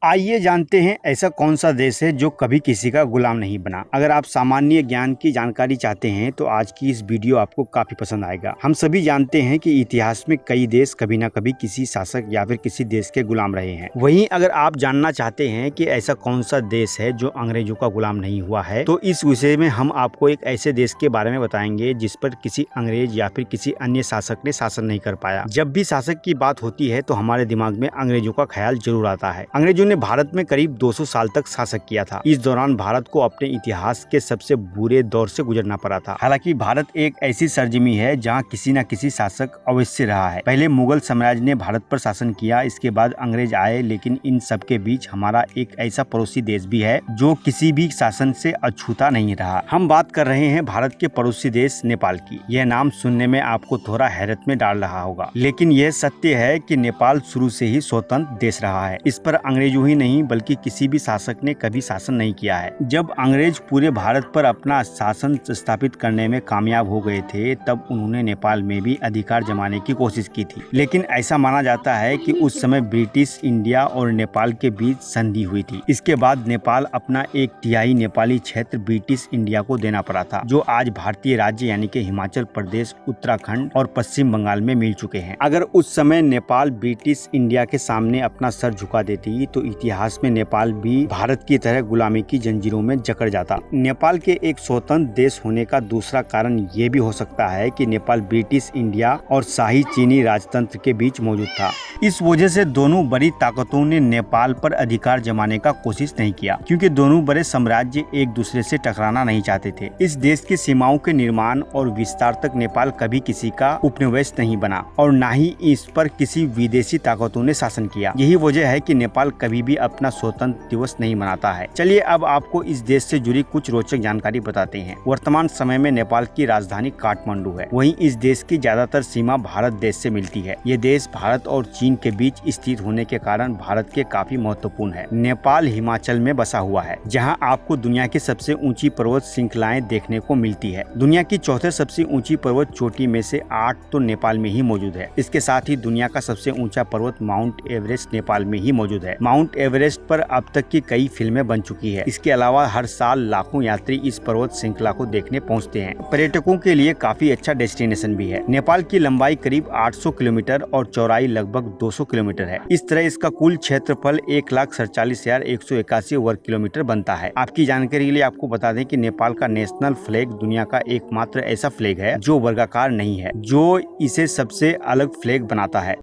आइए जानते हैं ऐसा कौन सा देश है जो कभी किसी का गुलाम नहीं बना। अगर आप सामान्य ज्ञान की जानकारी चाहते हैं तो आज की इस वीडियो आपको काफी पसंद आएगा। हम सभी जानते हैं कि इतिहास में कई देश कभी ना कभी किसी शासक या फिर किसी देश के गुलाम रहे हैं। वहीं अगर आप जानना चाहते हैं कि ऐसा कौन सा देश है जो अंग्रेजों का गुलाम नहीं हुआ है, तो इस विषय में हम आपको एक ऐसे देश के बारे में बताएंगे जिस पर किसी अंग्रेज या फिर किसी अन्य शासक ने शासन नहीं कर पाया। जब भी शासक की बात होती है तो हमारे दिमाग में अंग्रेजों का ख्याल जरूर आता है। अंग्रेजों ने भारत में करीब 200 साल तक शासक किया था। इस दौरान भारत को अपने इतिहास के सबसे बुरे दौर से गुजरना पड़ा था। हालांकि भारत एक ऐसी सरजमी है जहां किसी न किसी शासक अवश्य रहा है। पहले मुगल साम्राज्य ने भारत पर शासन किया, इसके बाद अंग्रेज आए, लेकिन इन सब के बीच हमारा एक ऐसा पड़ोसी देश भी है जो किसी भी शासन से अछूता नहीं रहा। हम बात कर रहे हैं भारत के पड़ोसी देश नेपाल की। यह नाम सुनने में आपको थोड़ा हैरत में डाल रहा होगा, लेकिन यह सत्य है कि नेपाल शुरू से ही स्वतंत्र देश रहा है। इस पर अंग्रेजों ही नहीं बल्कि किसी भी शासक ने कभी शासन नहीं किया है। जब अंग्रेज पूरे भारत पर अपना शासन स्थापित करने में कामयाब हो गए थे, तब उन्होंने नेपाल में भी अधिकार जमाने की कोशिश की थी। लेकिन ऐसा माना जाता है कि उस समय ब्रिटिश इंडिया और नेपाल के बीच संधि हुई थी। इसके बाद नेपाल अपना 1/3 नेपाली क्षेत्र ब्रिटिश इंडिया को देना पड़ा था, जो आज भारतीय राज्य यानी कि हिमाचल प्रदेश, उत्तराखंड और पश्चिम बंगाल में मिल चुके हैं। अगर उस समय नेपाल ब्रिटिश इंडिया के सामने अपना सर झुका देती तो इतिहास में नेपाल भी भारत की तरह गुलामी की जंजीरों में जकड़ जाता। नेपाल के एक स्वतंत्र देश होने का दूसरा कारण ये भी हो सकता है कि नेपाल ब्रिटिश इंडिया और शाही चीनी राजतंत्र के बीच मौजूद था। इस वजह से दोनों बड़ी ताकतों ने नेपाल पर अधिकार जमाने का कोशिश नहीं किया, क्योंकि दोनों बड़े साम्राज्य एक दूसरे से टकराना नहीं चाहते थे। इस देश की सीमाओं के निर्माण और विस्तार तक नेपाल कभी किसी का उपनिवेश नहीं बना और न ही इस पर किसी विदेशी ताकतों ने शासन किया। यही वजह है कि नेपाल कभी भी अपना स्वतंत्र दिवस नहीं मनाता है। चलिए अब आपको इस देश से जुड़ी कुछ रोचक जानकारी बताते हैं। वर्तमान समय में नेपाल की राजधानी काठमांडू है। वहीं इस देश की ज्यादातर सीमा भारत देश से मिलती है। ये देश भारत और चीन के बीच स्थित होने के कारण भारत के काफी महत्वपूर्ण है। नेपाल हिमाचल में बसा हुआ है, जहाँ आपको दुनिया की सबसे ऊंची पर्वत श्रृंखलाएं देखने को मिलती है। दुनिया की चौथे सबसे ऊंची पर्वत चोटी में से 8 तो नेपाल में ही मौजूद है। इसके साथ ही दुनिया का सबसे ऊंचा पर्वत माउंट एवरेस्ट नेपाल में ही मौजूद है। माउंट एवरेस्ट पर अब तक की कई फिल्में बन चुकी है। इसके अलावा हर साल लाखों यात्री इस पर्वत श्रृंखला को देखने पहुंचते हैं। पर्यटकों के लिए काफी अच्छा डेस्टिनेशन भी है। नेपाल की लंबाई करीब 800 किलोमीटर और चौड़ाई लगभग 200 किलोमीटर है। इस तरह इसका कुल क्षेत्रफल 1,47,181 वर्ग किलोमीटर बनता है। आपकी जानकारी के लिए आपको बता दें कि नेपाल का नेशनल फ्लैग दुनिया का एकमात्र ऐसा फ्लैग है जो वर्गाकार नहीं है, जो इसे सबसे अलग फ्लैग बनाता है।